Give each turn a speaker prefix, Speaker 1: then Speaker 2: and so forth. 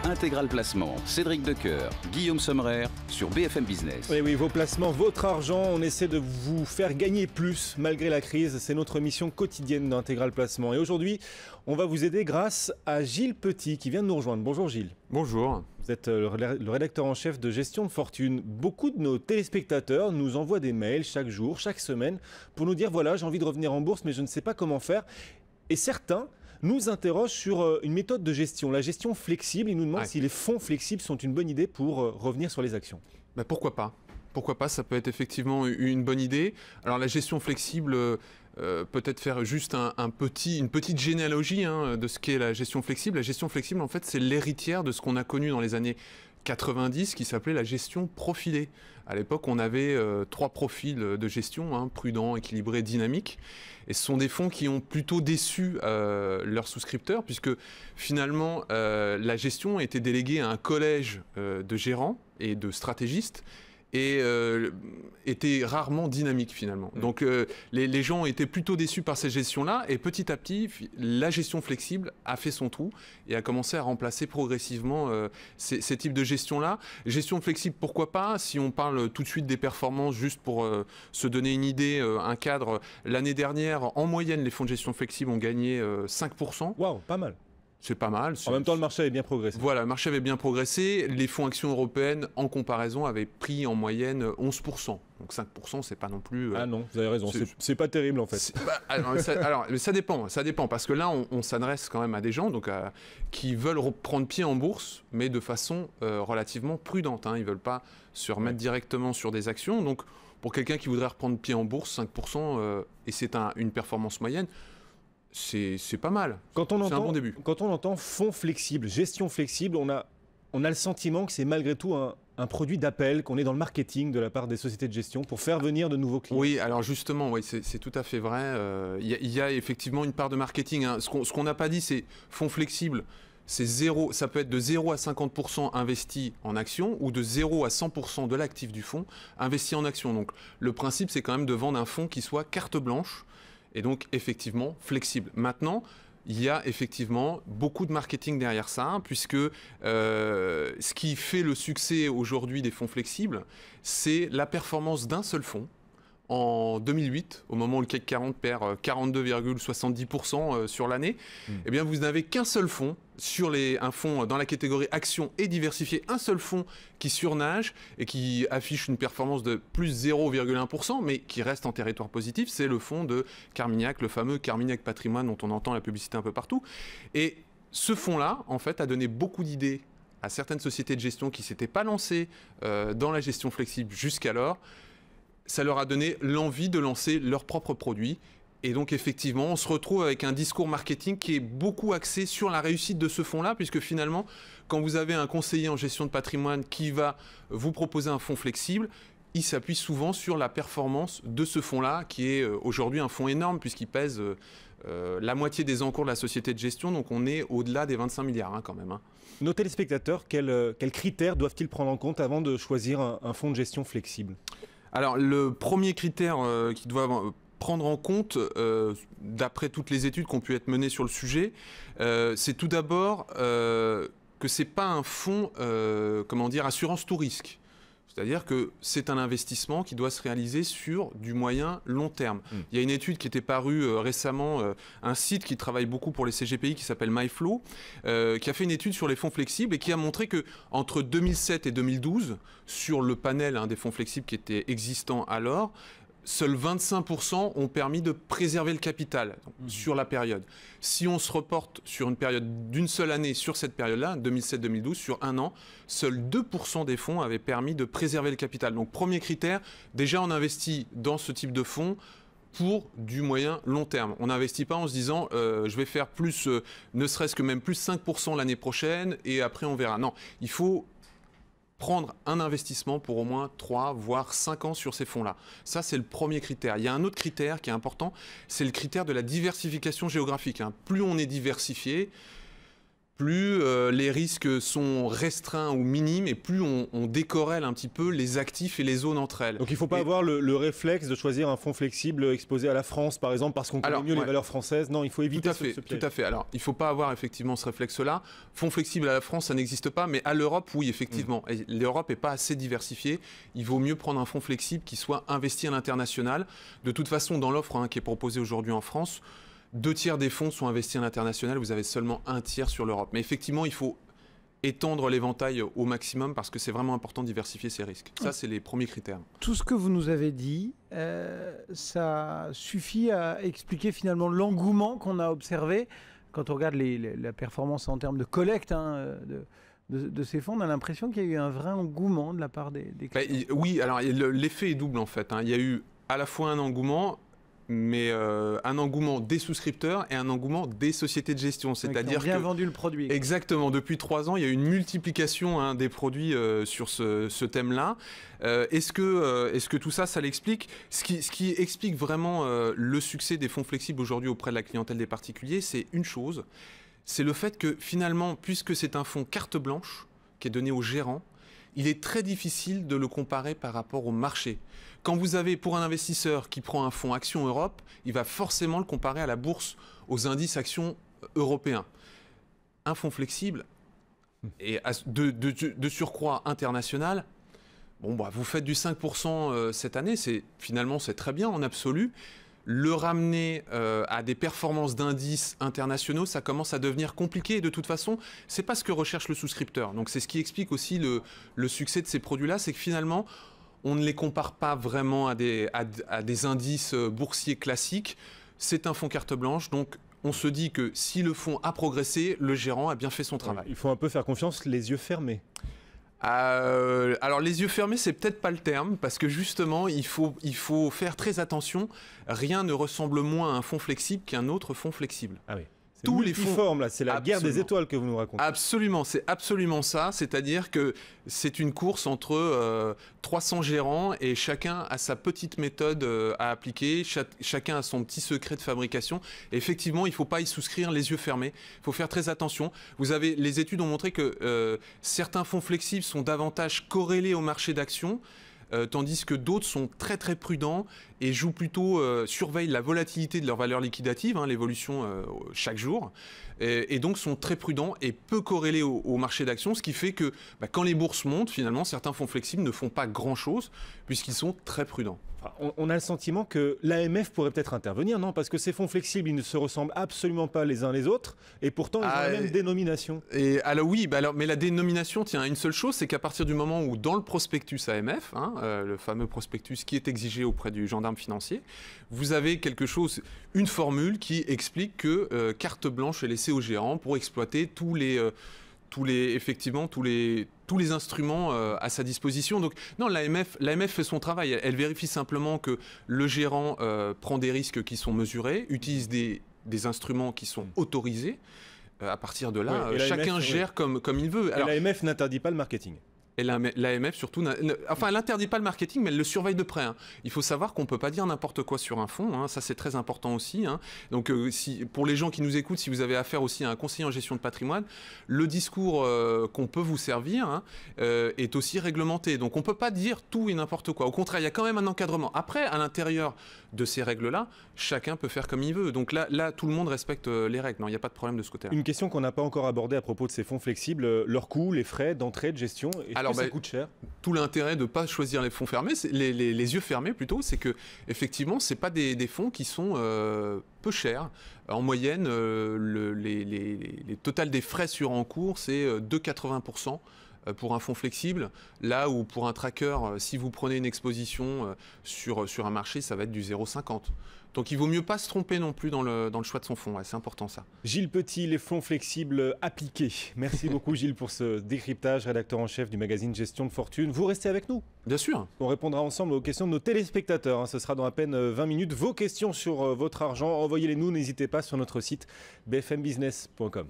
Speaker 1: Intégral Placement, Cédric Decoeur, Guillaume Sommerer sur BFM Business.
Speaker 2: Oui, vos placements, votre argent, on essaie de vous faire gagner plus malgré la crise. C'est notre mission quotidienne d'Intégral Placement. Et aujourd'hui, on va vous aider grâce à Gilles Petit qui vient de nous rejoindre. Bonjour Gilles.
Speaker 3: Bonjour.
Speaker 2: Vous êtes le rédacteur en chef de Gestion de Fortune. Beaucoup de nos téléspectateurs nous envoient des mails chaque jour, chaque semaine, pour nous dire voilà, j'ai envie de revenir en bourse, mais je ne sais pas comment faire. Et certains nous interrogent sur une méthode de gestion, la gestion flexible. Ils nous demandent si les fonds flexibles sont une bonne idée pour revenir sur les actions.
Speaker 3: Ben pourquoi pas ? Pourquoi pas, ça peut être effectivement une bonne idée. Alors la gestion flexible, peut-être faire juste une petite généalogie de ce qu'est la gestion flexible. La gestion flexible, en fait, c'est l'héritière de ce qu'on a connu dans les années 90 qui s'appelait la gestion profilée. À l'époque, on avait 3 profils de gestion, prudent, équilibré, dynamique. Et ce sont des fonds qui ont plutôt déçu leurs souscripteurs puisque finalement, la gestion était déléguée à un collège de gérants et de stratégistes et était rarement dynamique finalement. Donc les gens étaient plutôt déçus par cette gestion-là et petit à petit, la gestion flexible a fait son trou et a commencé à remplacer progressivement ces types de gestion-là. Gestion flexible, pourquoi pas? Si on parle tout de suite des performances, juste pour se donner une idée, un cadre, l'année dernière, en moyenne, les fonds de gestion flexible ont gagné 5%.
Speaker 2: Waouh, pas mal. C'est
Speaker 3: pas mal.
Speaker 2: En même temps, le marché avait bien progressé.
Speaker 3: Voilà, le marché avait bien progressé. Les fonds actions européennes, en comparaison, avaient pris en moyenne 11%. Donc 5%, c'est pas non plus...
Speaker 2: Ah non, vous avez raison, c'est pas terrible en fait.
Speaker 3: Mais ça dépend, parce que là, on s'adresse quand même à des gens qui veulent prendre pied en bourse, mais de façon relativement prudente. Ils ne veulent pas se remettre directement sur des actions. Donc, pour quelqu'un qui voudrait reprendre pied en bourse, 5%, et c'est une performance moyenne, c'est pas mal. C'est un bon début.
Speaker 2: Quand on entend fonds flexible, gestion flexible, on a le sentiment que c'est malgré tout un produit d'appel, qu'on est dans le marketing de la part des sociétés de gestion pour faire venir de nouveaux clients.
Speaker 3: Oui, alors justement, c'est tout à fait vrai. Il y a effectivement une part de marketing. Ce qu'on n'a pas dit, c'est fonds flexible. Ça peut être de 0 à 50% investi en actions ou de 0 à 100% de l'actif du fonds investi en actions. Donc le principe, c'est quand même de vendre un fonds qui soit carte blanche et donc effectivement flexible. Maintenant, il y a effectivement beaucoup de marketing derrière ça, puisque ce qui fait le succès aujourd'hui des fonds flexibles, c'est la performance d'un seul fonds. En 2008, au moment où le CAC 40 perd 42,70% sur l'année, eh bien vous n'avez qu'un seul fonds, un fonds dans la catégorie actions et diversifié, un seul fonds qui surnage et qui affiche une performance de plus 0,1%, mais qui reste en territoire positif, c'est le fonds de Carmignac, le fameux Carmignac Patrimoine dont on entend la publicité un peu partout. Et ce fonds-là, en fait, a donné beaucoup d'idées à certaines sociétés de gestion qui ne s'étaient pas lancées dans la gestion flexible jusqu'alors. Ça leur a donné l'envie de lancer leurs propres produits. Et donc, effectivement, on se retrouve avec un discours marketing qui est beaucoup axé sur la réussite de ce fonds-là, puisque finalement, quand vous avez un conseiller en gestion de patrimoine qui va vous proposer un fonds flexible, il s'appuie souvent sur la performance de ce fonds-là, qui est aujourd'hui un fonds énorme, puisqu'il pèse la moitié des encours de la société de gestion. Donc, on est au-delà des 25 milliards quand même.
Speaker 2: Nos téléspectateurs, quels critères doivent-ils prendre en compte avant de choisir un fonds de gestion flexible ?
Speaker 3: Alors, le premier critère qu'ils doivent prendre en compte, d'après toutes les études qui ont pu être menées sur le sujet, c'est tout d'abord que ce n'est pas un fonds, assurance tout risque. C'est-à-dire que c'est un investissement qui doit se réaliser sur du moyen long terme. Il y a une étude qui était parue récemment, un site qui travaille beaucoup pour les CGPI qui s'appelle MyFlow, qui a fait une étude sur les fonds flexibles et qui a montré que entre 2007 et 2012, sur le panel des fonds flexibles qui étaient existants alors, seuls 25% ont permis de préserver le capital sur la période. Si on se reporte sur une période d'une seule année, sur cette période-là, 2007-2012, sur un an, seuls 2% des fonds avaient permis de préserver le capital. Donc, premier critère, déjà on investit dans ce type de fonds pour du moyen long terme. On n'investit pas en se disant je vais faire plus, ne serait-ce que même plus 5% l'année prochaine et après on verra. Non, il faut prendre un investissement pour au moins 3 voire 5 ans sur ces fonds-là. Ça, c'est le premier critère. Il y a un autre critère qui est important, c'est le critère de la diversification géographique. Plus on est diversifié, plus les risques sont restreints ou minimes et plus on décorrèle un petit peu les actifs et les zones entre elles.
Speaker 2: Donc il ne faut pas avoir le réflexe de choisir un fonds flexible exposé à la France, par exemple, parce qu'on connaît mieux les valeurs françaises. Non, il faut éviter ce piège.
Speaker 3: Tout à fait. Alors, il ne faut pas avoir effectivement ce réflexe-là. Fonds flexible à la France, ça n'existe pas, mais à l'Europe, oui, effectivement. Et l'Europe n'est pas assez diversifiée. Il vaut mieux prendre un fonds flexible qui soit investi à l'international. De toute façon, dans l'offre qui est proposée aujourd'hui en France, 2/3 des fonds sont investis à l'international, vous avez seulement 1/3 sur l'Europe. Mais effectivement, il faut étendre l'éventail au maximum parce que c'est vraiment important de diversifier ces risques. Ça, c'est les premiers critères.
Speaker 4: Tout ce que vous nous avez dit, ça suffit à expliquer finalement l'engouement qu'on a observé quand on regarde la performance en termes de collecte de ces fonds. On a l'impression qu'il y a eu un vrai engouement de la part des clients.
Speaker 3: Oui, alors l'effet est double en fait. Il y a eu à la fois un engouement, mais un engouement des souscripteurs et un engouement des sociétés de gestion. C'est-à-dire
Speaker 4: bien vendu le produit.
Speaker 3: Exactement. Depuis 3 ans, il y a eu une multiplication des produits sur ce thème-là. Est-ce que tout ça, ça l'explique ? Ce qui explique vraiment le succès des fonds flexibles aujourd'hui auprès de la clientèle des particuliers, c'est une chose. C'est le fait que finalement, puisque c'est un fonds carte blanche qui est donné au gérant, il est très difficile de le comparer par rapport au marché. Quand vous avez, pour un investisseur qui prend un fonds Action Europe, il va forcément le comparer à la bourse, aux indices actions européens. Un fonds flexible et de surcroît international, vous faites du 5% cette année, finalement c'est très bien en absolu. Le ramener à des performances d'indices internationaux, ça commence à devenir compliqué. Et de toute façon, c'est pas ce que recherche le souscripteur. Donc c'est ce qui explique aussi le succès de ces produits-là, c'est que finalement, on ne les compare pas vraiment à des indices boursiers classiques. C'est un fonds carte blanche, donc on se dit que si le fonds a progressé, le gérant a bien fait son travail.
Speaker 2: Il faut un peu faire confiance les yeux fermés.
Speaker 3: Alors les yeux fermés, c'est peut-être pas le terme, parce que justement, il faut faire très attention. Rien ne ressemble moins à un fonds flexible qu'un autre fonds flexible.
Speaker 2: Ah oui. Tous les fonds, là, c'est la guerre des étoiles que vous nous racontez.
Speaker 3: Absolument, c'est absolument ça. C'est-à-dire que c'est une course entre 300 gérants et chacun a sa petite méthode à appliquer. Chacun a son petit secret de fabrication. Et effectivement, il ne faut pas y souscrire les yeux fermés. Il faut faire très attention. Les études ont montré que certains fonds flexibles sont davantage corrélés au marché d'actions. Tandis que d'autres sont très très prudents et jouent plutôt, surveillent la volatilité de leur valeur liquidative, l'évolution chaque jour, et donc sont très prudents et peu corrélés au marché d'actions, ce qui fait que quand les bourses montent, finalement, certains fonds flexibles ne font pas grand-chose puisqu'ils sont très prudents.
Speaker 2: On a le sentiment que l'AMF pourrait peut-être intervenir, non ? Parce que ces fonds flexibles, ils ne se ressemblent absolument pas les uns les autres, et pourtant ils ont la même dénomination.
Speaker 3: Mais la dénomination tient à une seule chose, c'est qu'à partir du moment où dans le prospectus AMF, le fameux prospectus qui est exigé auprès du gendarme financier, vous avez une formule qui explique que carte blanche est laissée au gérant pour exploiter tous les instruments à sa disposition. Donc non, l'AMF fait son travail. Elle vérifie simplement que le gérant prend des risques qui sont mesurés, utilise des instruments qui sont autorisés. À partir de là, chacun gère comme il veut.
Speaker 2: Alors, l'AMF n'interdit pas le marketing.
Speaker 3: Et l'AMF surtout, elle n'interdit pas le marketing, mais elle le surveille de près. Il faut savoir qu'on ne peut pas dire n'importe quoi sur un fonds, ça c'est très important aussi. Donc pour les gens qui nous écoutent, si vous avez affaire aussi à un conseiller en gestion de patrimoine, le discours qu'on peut vous servir est aussi réglementé. Donc on ne peut pas dire tout et n'importe quoi. Au contraire, il y a quand même un encadrement. Après, à l'intérieur de ces règles-là, chacun peut faire comme il veut. Donc là tout le monde respecte les règles. Non, il n'y a pas de problème de ce côté-là.
Speaker 2: Une question qu'on n'a pas encore abordée à propos de ces fonds flexibles, leurs coûts, les frais d'entrée, de gestion. Ça coûte cher.
Speaker 3: Tout l'intérêt de ne pas choisir les fonds fermés, les yeux fermés plutôt, c'est que effectivement, c'est pas des fonds qui sont peu chers. En moyenne, les totales des frais sur encours, c'est 2,80% pour un fonds flexible, là où pour un tracker, si vous prenez une exposition sur un marché, ça va être du 0,50. Donc il vaut mieux pas se tromper non plus dans le choix de son fonds, c'est important ça.
Speaker 2: Gilles Petit, les fonds flexibles appliqués. Merci beaucoup Gilles pour ce décryptage, rédacteur en chef du magazine Gestion de Fortune. Vous restez avec nous ?
Speaker 3: Bien sûr.
Speaker 2: On répondra ensemble aux questions de nos téléspectateurs. Ce sera dans à peine 20 minutes. Vos questions sur votre argent, envoyez-les nous, n'hésitez pas sur notre site bfmbusiness.com.